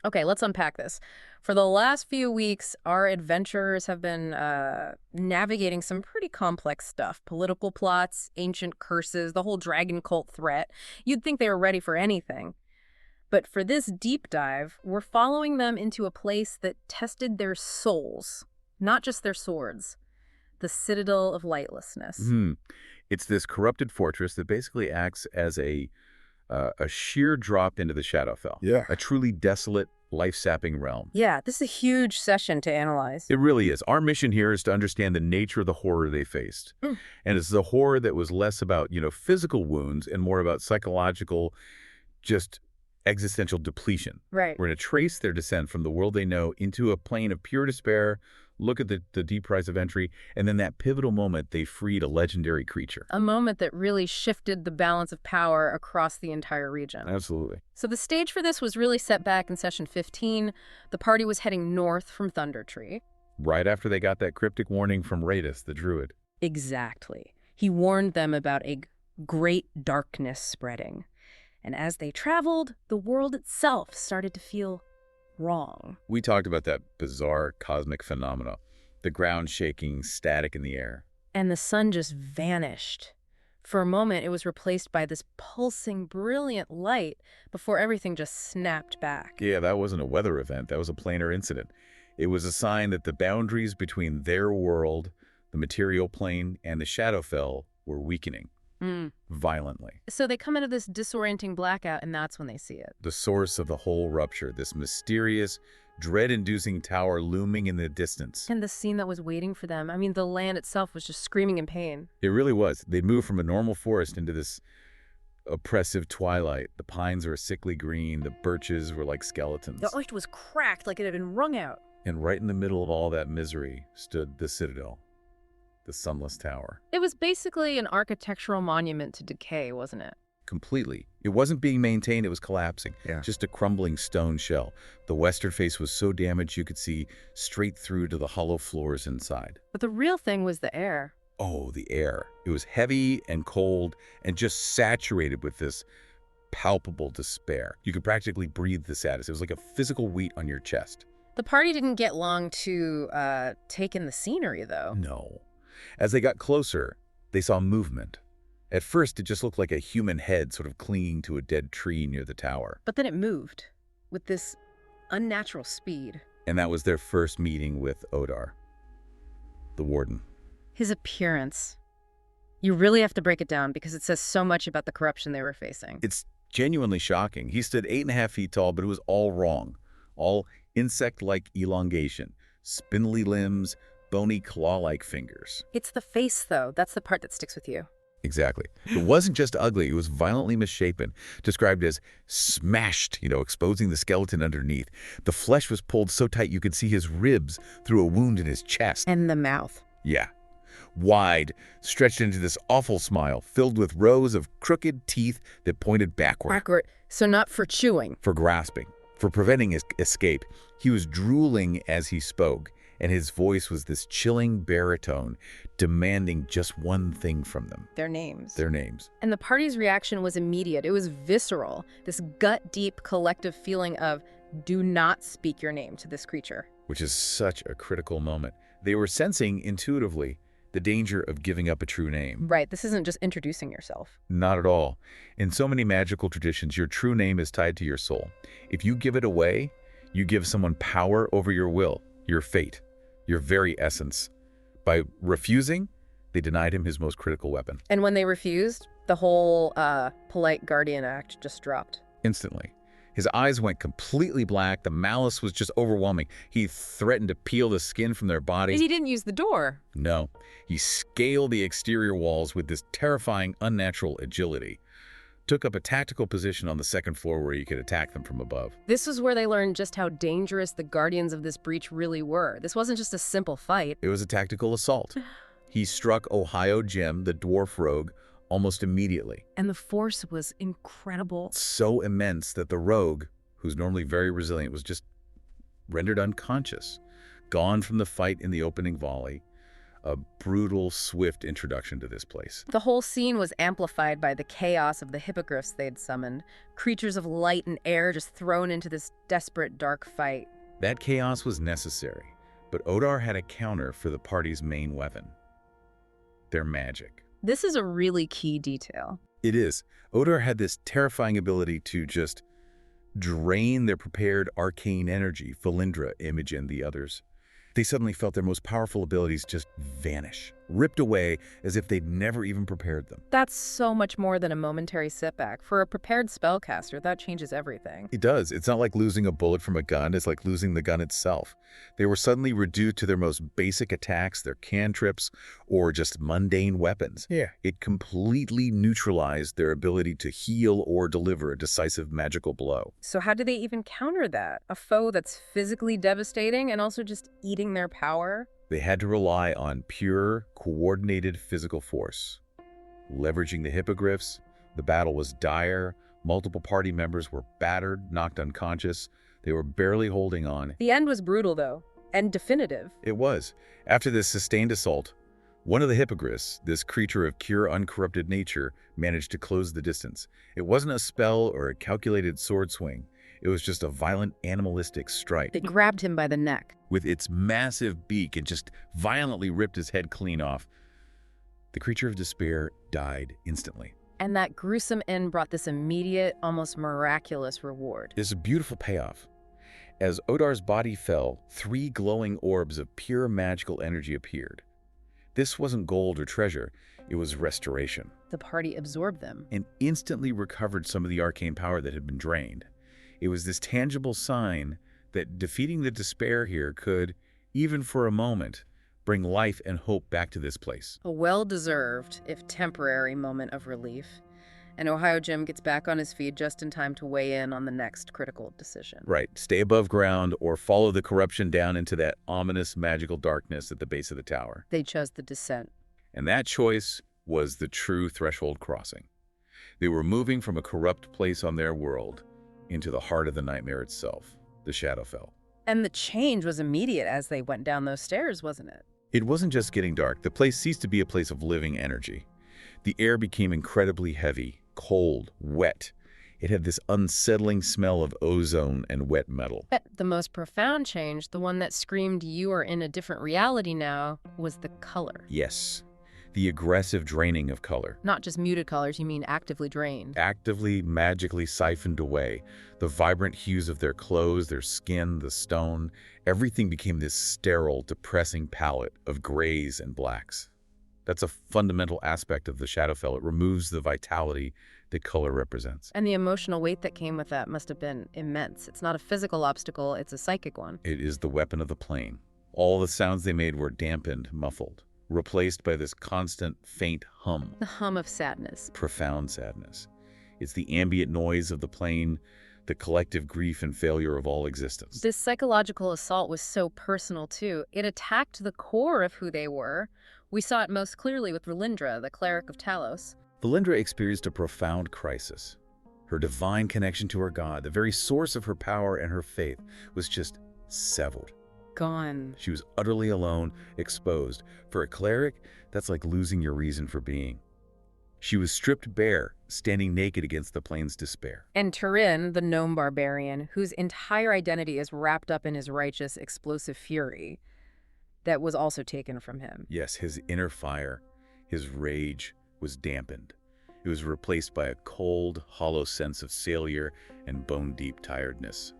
Okay, let's unpack this. For the last few weeks, our adventurers have been navigating some pretty complex stuff. Political plots, ancient curses, the whole dragon cult threat. You'd think they were ready for anything. But for this deep dive, we're following them into a place that tested their souls, not just their swords. The Citadel of Lightlessness. Hmm. It's this corrupted fortress that basically acts as a sheer drop into the Shadowfell. Yeah. A truly desolate, life-sapping realm. Yeah, this is a huge session to analyze. It really is. Our mission here is to understand the nature of the horror they faced. And it's the horror that was less about, physical wounds and more about psychological, just existential depletion. Right. We're going to trace their descent from the world they know into a plane of pure despair, look at the deep price of entry, and then that pivotal moment they freed a legendary creature. A moment that really shifted the balance of power across the entire region. Absolutely. So the stage for this was really set back in session 15. The party was heading north from Thunder Tree. Right after they got that cryptic warning from Radis, the druid. Exactly. He warned them about a great darkness spreading. And as they traveled, the world itself started to feel wrong. We talked about that bizarre cosmic phenomena, the ground shaking, static in the air. And the sun just vanished. For a moment, it was replaced by this pulsing, brilliant light before everything just snapped back. Yeah, that wasn't a weather event. That was a planar incident. It was a sign that the boundaries between their world, the material plane, and the Shadowfell were weakening. Violently. So they come into this disorienting blackout, and that's when they see it. The source of the whole rupture, this mysterious, dread-inducing tower looming in the distance. And the scene that was waiting for them, I mean, the land itself was just screaming in pain. It really was. They'd moved from a normal forest into this oppressive twilight. The pines were a sickly green, the birches were like skeletons. The earth was cracked like it had been wrung out. And right in the middle of all that misery stood the Citadel, the sunless tower. It was basically an architectural monument to decay, wasn't it? Completely. It wasn't being maintained, it was collapsing. Yeah. Just a crumbling stone shell. The western face was so damaged you could see straight through to the hollow floors inside. But the real thing was the air. Oh, the air. It was heavy and cold and just saturated with this palpable despair. You could practically breathe the sadness. It was like a physical weight on your chest. The party didn't get long to take in the scenery, though. No. As they got closer, they saw movement. At first, it just looked like a human head sort of clinging to a dead tree near the tower. But then it moved with this unnatural speed. And that was their first meeting with Odar, the warden. His appearance. You really have to break it down because it says so much about the corruption they were facing. It's genuinely shocking. He stood 8.5 feet tall, but it was all wrong. All insect-like elongation, spindly limbs, bony claw-like fingers. It's the face, though. That's the part that sticks with you. Exactly. It wasn't just ugly, it was violently misshapen, described as smashed, exposing the skeleton underneath. The flesh was pulled so tight you could see his ribs through a wound in his chest. And the mouth. Yeah. Wide, stretched into this awful smile, filled with rows of crooked teeth that pointed backward. Backward. So not for chewing. For grasping, for preventing his escape. He was drooling as he spoke, and his voice was this chilling baritone, demanding just one thing from them. Their names. Their names. And the party's reaction was immediate. It was visceral. This gut-deep collective feeling of, do not speak your name to this creature. Which is such a critical moment. They were sensing intuitively the danger of giving up a true name. Right, this isn't just introducing yourself. Not at all. In so many magical traditions, your true name is tied to your soul. If you give it away, you give someone power over your will, your fate, your very essence. By refusing, they denied him his most critical weapon. And when they refused, the whole polite guardian act just dropped. Instantly. His eyes went completely black. The malice was just overwhelming. He threatened to peel the skin from their bodies. He didn't use the door. No. He scaled the exterior walls with this terrifying, unnatural agility. Took up a tactical position on the second floor where he could attack them from above. This was where they learned just how dangerous the guardians of this breach really were. This wasn't just a simple fight. It was a tactical assault. He struck Ohio Jim, the dwarf rogue, almost immediately. And the force was incredible. So immense that the rogue, who's normally very resilient, was just rendered unconscious, gone from the fight in the opening volley. A brutal, swift introduction to this place. The whole scene was amplified by the chaos of the hippogriffs they'd summoned, creatures of light and air just thrown into this desperate, dark fight. That chaos was necessary, but Odar had a counter for the party's main weapon. Their magic. This is a really key detail. It is. Odar had this terrifying ability to just drain their prepared arcane energy, Valindra, Imogen, the others. They suddenly felt their most powerful abilities just vanish, ripped away as if they'd never even prepared them. That's so much more than a momentary setback. For a prepared spellcaster, that changes everything. It does. It's not like losing a bullet from a gun. It's like losing the gun itself. They were suddenly reduced to their most basic attacks, their cantrips, or just mundane weapons. Yeah. It completely neutralized their ability to heal or deliver a decisive magical blow. So how do they even counter that? A foe that's physically devastating and also just eating their power? They had to rely on pure, coordinated physical force. Leveraging the hippogriffs, the battle was dire. Multiple party members were battered, knocked unconscious. They were barely holding on. The end was brutal, though, and definitive. It was. After this sustained assault, one of the hippogriffs, this creature of pure, uncorrupted nature, managed to close the distance. It wasn't a spell or a calculated sword swing. It was just a violent, animalistic strike. They grabbed him by the neck. With its massive beak, it just violently ripped his head clean off. The creature of despair died instantly. And that gruesome end brought this immediate, almost miraculous reward. There's a beautiful payoff. As Odar's body fell, 3 glowing orbs of pure magical energy appeared. This wasn't gold or treasure, it was restoration. The party absorbed them. And instantly recovered some of the arcane power that had been drained. It was this tangible sign that defeating the despair here could, even for a moment, bring life and hope back to this place. A well-deserved, if temporary, moment of relief. And Ohio Jim gets back on his feet just in time to weigh in on the next critical decision. Right. Stay above ground or follow the corruption down into that ominous magical darkness at the base of the tower. They chose the descent. And that choice was the true threshold crossing. They were moving from a corrupt place on their world into the heart of the nightmare itself, the Shadowfell. And the change was immediate as they went down those stairs, wasn't it? It wasn't just getting dark. The place ceased to be a place of living energy. The air became incredibly heavy, cold, wet. It had this unsettling smell of ozone and wet metal. But the most profound change, the one that screamed you are in a different reality now, was the color. Yes. The aggressive draining of color. Not just muted colors, you mean actively drained. Actively, magically siphoned away. The vibrant hues of their clothes, their skin, the stone, everything became this sterile, depressing palette of grays and blacks. That's a fundamental aspect of the Shadowfell. It removes the vitality that color represents. And the emotional weight that came with that must have been immense. It's not a physical obstacle, it's a psychic one. It is the weapon of the plane. All the sounds they made were dampened, muffled, replaced by this constant, faint hum. The hum of sadness. Profound sadness. It's the ambient noise of the plane, the collective grief and failure of all existence. This psychological assault was so personal, too. It attacked the core of who they were. We saw it most clearly with Valindra, the cleric of Talos. Valindra experienced a profound crisis. Her divine connection to her god, the very source of her power and her faith, was just severed. Gone. She was utterly alone, exposed. For a cleric, that's like losing your reason for being. She was stripped bare, standing naked against the plane's despair. And Turin, the gnome barbarian, whose entire identity is wrapped up in his righteous, explosive fury, that was also taken from him. Yes, his inner fire, his rage, was dampened. It was replaced by a cold, hollow sense of failure and bone-deep tiredness.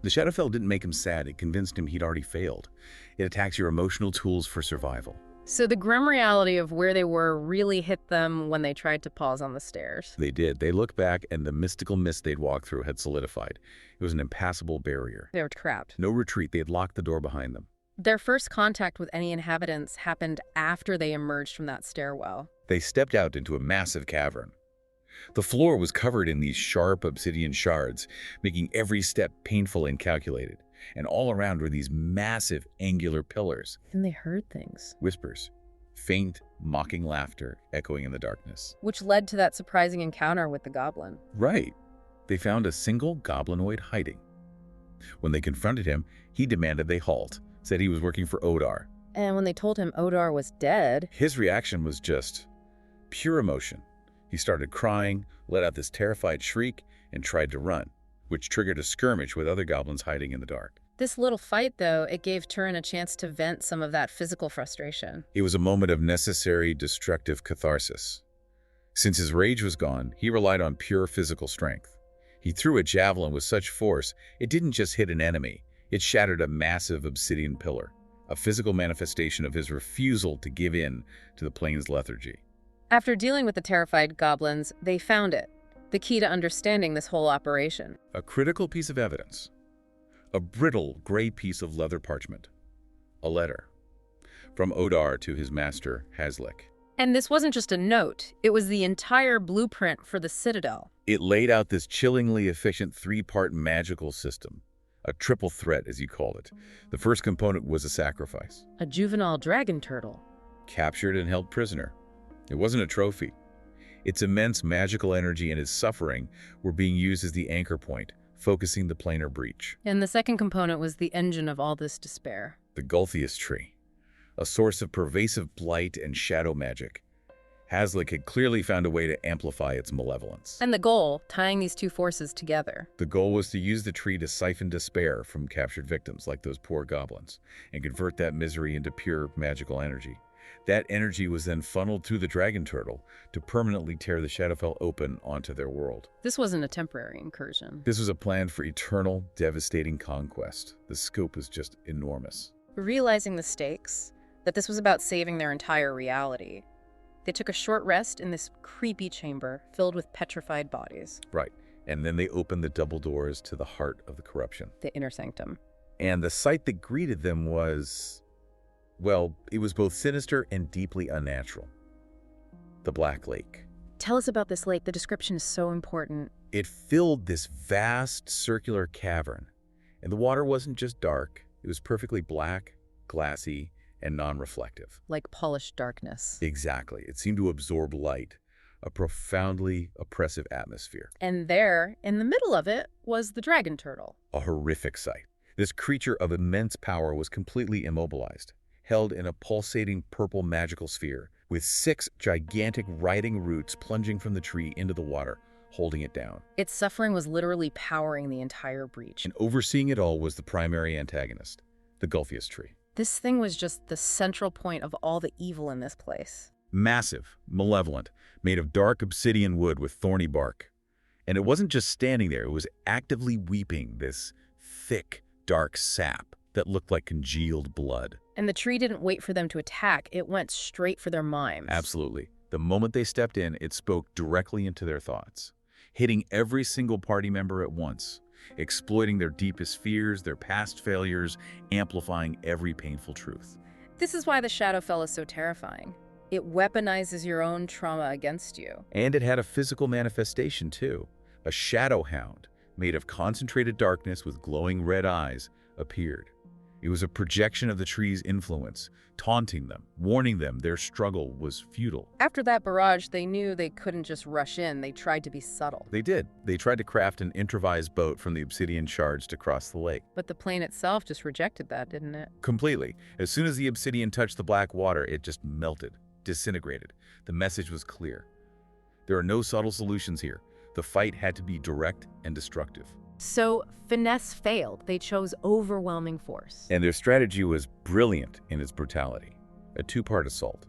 The Shadowfell didn't make him sad, it convinced him he'd already failed. It attacks your emotional tools for survival. So the grim reality of where they were really hit them when they tried to pause on the stairs. They did. They looked back and the mystical mist they'd walked through had solidified. It was an impassable barrier. They were trapped. No retreat. They had locked the door behind them. Their first contact with any inhabitants happened after they emerged from that stairwell. They stepped out into a massive cavern. The floor was covered in these sharp obsidian shards, making every step painful and calculated. And all around were these massive angular pillars. And they heard things. Whispers. Faint, mocking laughter echoing in the darkness. Which led to that surprising encounter with the goblin. Right. They found a single goblinoid hiding. When they confronted him, he demanded they halt, said he was working for Odar. And when they told him Odar was dead, His reaction was just pure emotion. He started crying, let out this terrified shriek, and tried to run, which triggered a skirmish with other goblins hiding in the dark. this little fight, though, it gave Turin a chance to vent some of that physical frustration. It was a moment of necessary, destructive catharsis. Since his rage was gone, he relied on pure physical strength. He threw a javelin with such force, it didn't just hit an enemy, it shattered a massive obsidian pillar, a physical manifestation of his refusal to give in to the plane's lethargy. After dealing with the terrified goblins, they found it, the key to understanding this whole operation. A critical piece of evidence. A brittle, gray piece of leather parchment. A letter. From Odar to his master, Haslik. And this wasn't just a note, it was the entire blueprint for the Citadel. It laid out this chillingly efficient three-part magical system. A triple threat, as you called it. The first component was a sacrifice. A juvenile dragon turtle. Captured and held prisoner. It wasn't a trophy. Its immense magical energy and its suffering were being used as the anchor point, focusing the planar breach. And the second component was the engine of all this despair. The Gulthias Tree. A source of pervasive blight and shadow magic. Haslik had clearly found a way to amplify its malevolence. And the goal, tying these two forces together. The goal was to use the tree to siphon despair from captured victims like those poor goblins and convert that misery into pure magical energy. That energy was then funneled through the dragon turtle to permanently tear the Shadowfell open onto their world. This wasn't a temporary incursion. This was a plan for eternal, devastating conquest. The scope was just enormous. Realizing the stakes, that this was about saving their entire reality, they took a short rest in this creepy chamber filled with petrified bodies. Right. And then they opened the double doors to the heart of the corruption. The inner sanctum. And the sight that greeted them was, well, it was both sinister and deeply unnatural. The Black Lake. Tell us about this lake. The description is so important. It filled this vast circular cavern. And the water wasn't just dark. It was perfectly black, glassy, and non-reflective. Like polished darkness. Exactly. It seemed to absorb light, a profoundly oppressive atmosphere. And there, in the middle of it, was the dragon turtle. A horrific sight. This creature of immense power was completely immobilized, held in a pulsating purple magical sphere, with 6 gigantic writhing roots plunging from the tree into the water, holding it down. Its suffering was literally powering the entire breach. And overseeing it all was the primary antagonist, the Gulthias Tree. This thing was just the central point of all the evil in this place. Massive, malevolent, made of dark obsidian wood with thorny bark. And it wasn't just standing there, it was actively weeping this thick, dark sap that looked like congealed blood. And the tree didn't wait for them to attack, it went straight for their minds. Absolutely. The moment they stepped in, it spoke directly into their thoughts, hitting every single party member at once, exploiting their deepest fears, their past failures, amplifying every painful truth. This is why the Shadowfell is so terrifying. It weaponizes your own trauma against you. And it had a physical manifestation too. A shadow hound, made of concentrated darkness with glowing red eyes, appeared. It was a projection of the tree's influence, taunting them, warning them their struggle was futile. After that barrage, they knew they couldn't just rush in. They tried to be subtle. They did. They tried to craft an improvised boat from the obsidian shards to cross the lake. But the plane itself just rejected that, didn't it? Completely. As soon as the obsidian touched the black water, it just melted, disintegrated. The message was clear. There are no subtle solutions here. The fight had to be direct and destructive. So finesse failed. They chose overwhelming force. And their strategy was brilliant in its brutality. A two-part assault.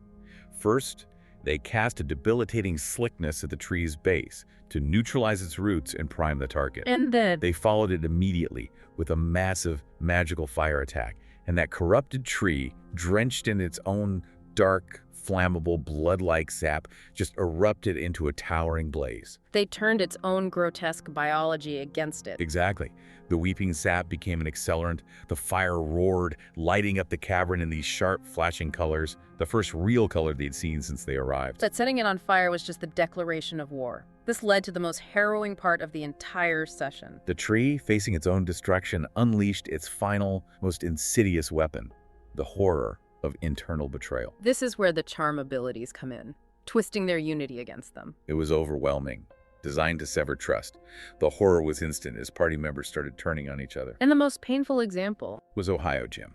First, they cast a debilitating slickness at the tree's base to neutralize its roots and prime the target. And then They followed it immediately with a massive magical fire attack, and that corrupted tree, drenched in its own dark, flammable, blood-like sap, just erupted into a towering blaze. they turned its own grotesque biology against it. Exactly. The weeping sap became an accelerant. The fire roared, lighting up the cavern in these sharp, flashing colors, the first real color they'd seen since they arrived. But setting it on fire was just the declaration of war. This led to the most harrowing part of the entire session. The tree, facing its own destruction, unleashed its final, most insidious weapon, the horror of internal betrayal. This is where the charm abilities come in, twisting their unity against them. It was overwhelming, designed to sever trust. The horror was instant as party members started turning on each other. And the most painful example. Was Ohio Jim.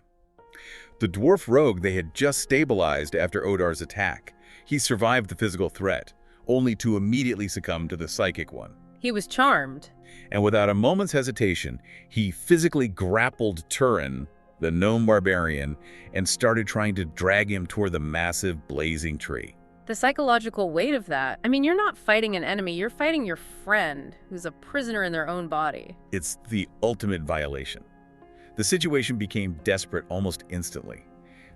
The dwarf rogue they had just stabilized after Odar's attack. He survived the physical threat, only to immediately succumb to the psychic one. He was charmed. And without a moment's hesitation, he physically grappled Turin, the gnome barbarian, and started trying to drag him toward the massive blazing tree. The psychological weight of that. I mean, you're not fighting an enemy, you're fighting your friend, who's a prisoner in their own body. It's the ultimate violation. The situation became desperate almost instantly.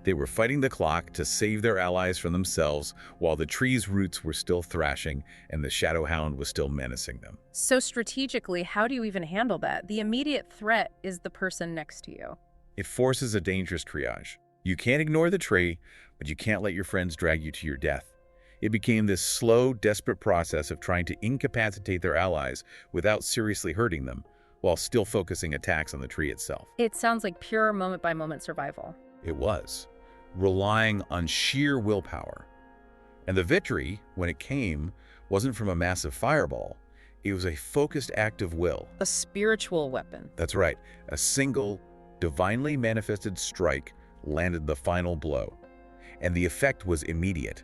They were fighting the clock to save their allies from themselves while the tree's roots were still thrashing and the Shadow Hound was still menacing them. So strategically, how do you even handle that? The immediate threat is the person next to you. It forces a dangerous triage. You can't ignore the tree, but you can't let your friends drag you to your death. It became this slow, desperate process of trying to incapacitate their allies without seriously hurting them, while still focusing attacks on the tree itself. It sounds like pure moment-by-moment survival. It was, relying on sheer willpower. And the victory, when it came, wasn't from a massive fireball. It was a focused act of will. A spiritual weapon. That's right. A single, divinely manifested strike landed the final blow. And the effect was immediate.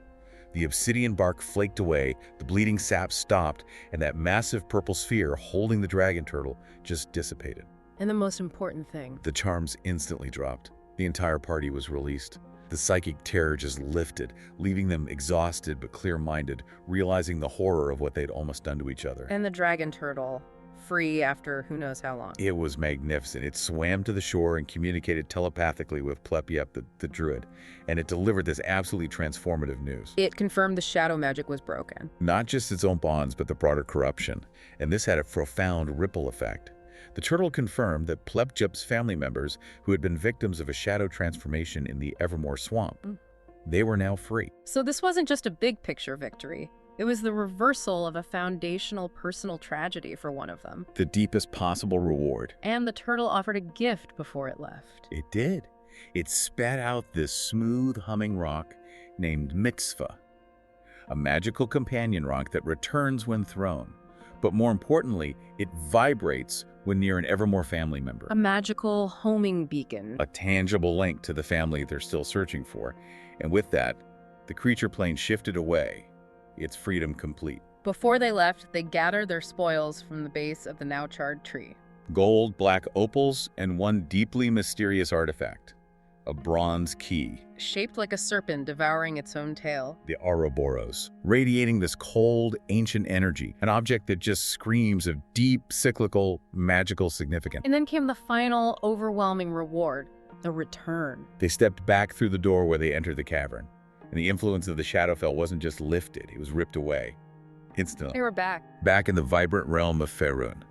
The obsidian bark flaked away, the bleeding sap stopped, and that massive purple sphere holding the dragon turtle just dissipated. And the most important thing. The charms instantly dropped. The entire party was released. The psychic terror just lifted, leaving them exhausted but clear-minded, realizing the horror of what they'd almost done to each other. And the dragon turtle, free after who knows how long. It was magnificent. It swam to the shore and communicated telepathically with Plepiep, the druid, and it delivered this absolutely transformative news. It confirmed the shadow magic was broken. Not just its own bonds, but the broader corruption. And this had a profound ripple effect. The turtle confirmed that Plepjup's family members, who had been victims of a shadow transformation in the Evermore Swamp, they were now free. So this wasn't just a big picture victory. It was the reversal of a foundational personal tragedy for one of them. The deepest possible reward. And the turtle offered a gift before it left. It did. It spat out this smooth humming rock named Mitzvah, a magical companion rock that returns when thrown. But more importantly, it vibrates when near an Evermore family member. A magical homing beacon. A tangible link to the family they're still searching for. And with that, the creature plane shifted away, its freedom complete. Before they left, they gathered their spoils from the base of the now charred tree. Gold, black opals, and one deeply mysterious artifact. A bronze key. Shaped like a serpent devouring its own tail. The Ouroboros, radiating this cold, ancient energy, an object that just screams of deep, cyclical, magical significance. And then came the final, overwhelming reward, the return. They stepped back through the door where they entered the cavern, and the influence of the Shadowfell wasn't just lifted, it was ripped away. Instantly. They were back. Back in the vibrant realm of Faerun.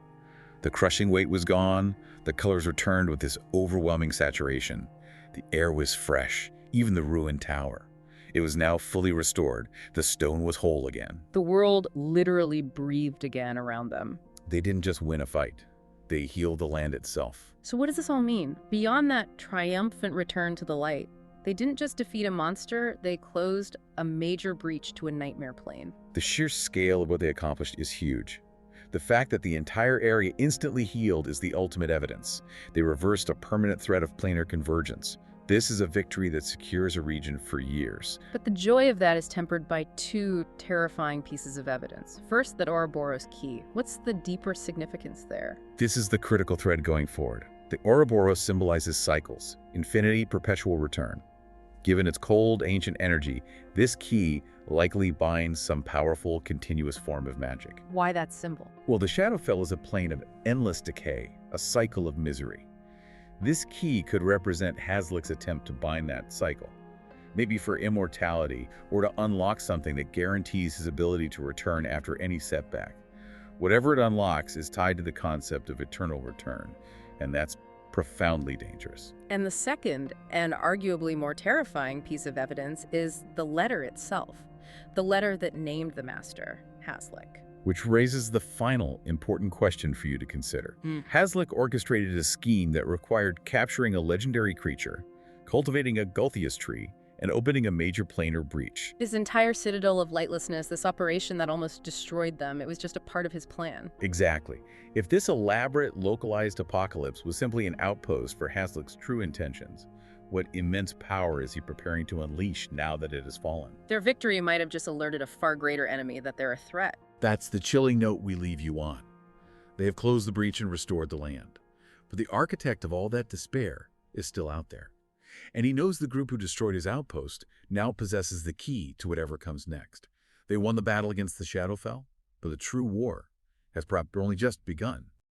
The crushing weight was gone, the colors returned with this overwhelming saturation. The air was fresh, even the ruined tower. It was now fully restored. The stone was whole again. The world literally breathed again around them. They didn't just win a fight. They healed the land itself. So what does this all mean? Beyond that triumphant return to the light, they didn't just defeat a monster, they closed a major breach to a nightmare plane. The sheer scale of what they accomplished is huge. The fact that the entire area instantly healed is the ultimate evidence. They reversed a permanent threat of planar convergence. This is a victory that secures a region for years. But the joy of that is tempered by two terrifying pieces of evidence. First, that Ouroboros key. What's the deeper significance there? This is the critical thread going forward. The Ouroboros symbolizes cycles, infinity, perpetual return. Given its cold, ancient energy, this key likely binds some powerful, continuous form of magic. Why that symbol? Well, the Shadowfell is a plane of endless decay, a cycle of misery. This key could represent Hazlick's attempt to bind that cycle, maybe for immortality or to unlock something that guarantees his ability to return after any setback. Whatever it unlocks is tied to the concept of eternal return, and that's profoundly dangerous. And the second, and arguably more terrifying piece of evidence is the letter itself. The letter that named the master, Hazlick. Which raises the final important question for you to consider. Hazlick orchestrated a scheme that required capturing a legendary creature, cultivating a Gulthias Tree, and opening a major planar breach. This entire citadel of lightlessness, this operation that almost destroyed them, it was just a part of his plan. Exactly. If this elaborate, localized apocalypse was simply an outpost for Hazlick's true intentions, What immense power is he preparing to unleash now that it has fallen? Their victory might have just alerted a far greater enemy that they're a threat. That's the chilling note we leave you on. They have closed the breach and restored the land. But the architect of all that despair is still out there. And he knows the group who destroyed his outpost now possesses the key to whatever comes next. They won the battle against the Shadowfell, but the true war has probably only just begun.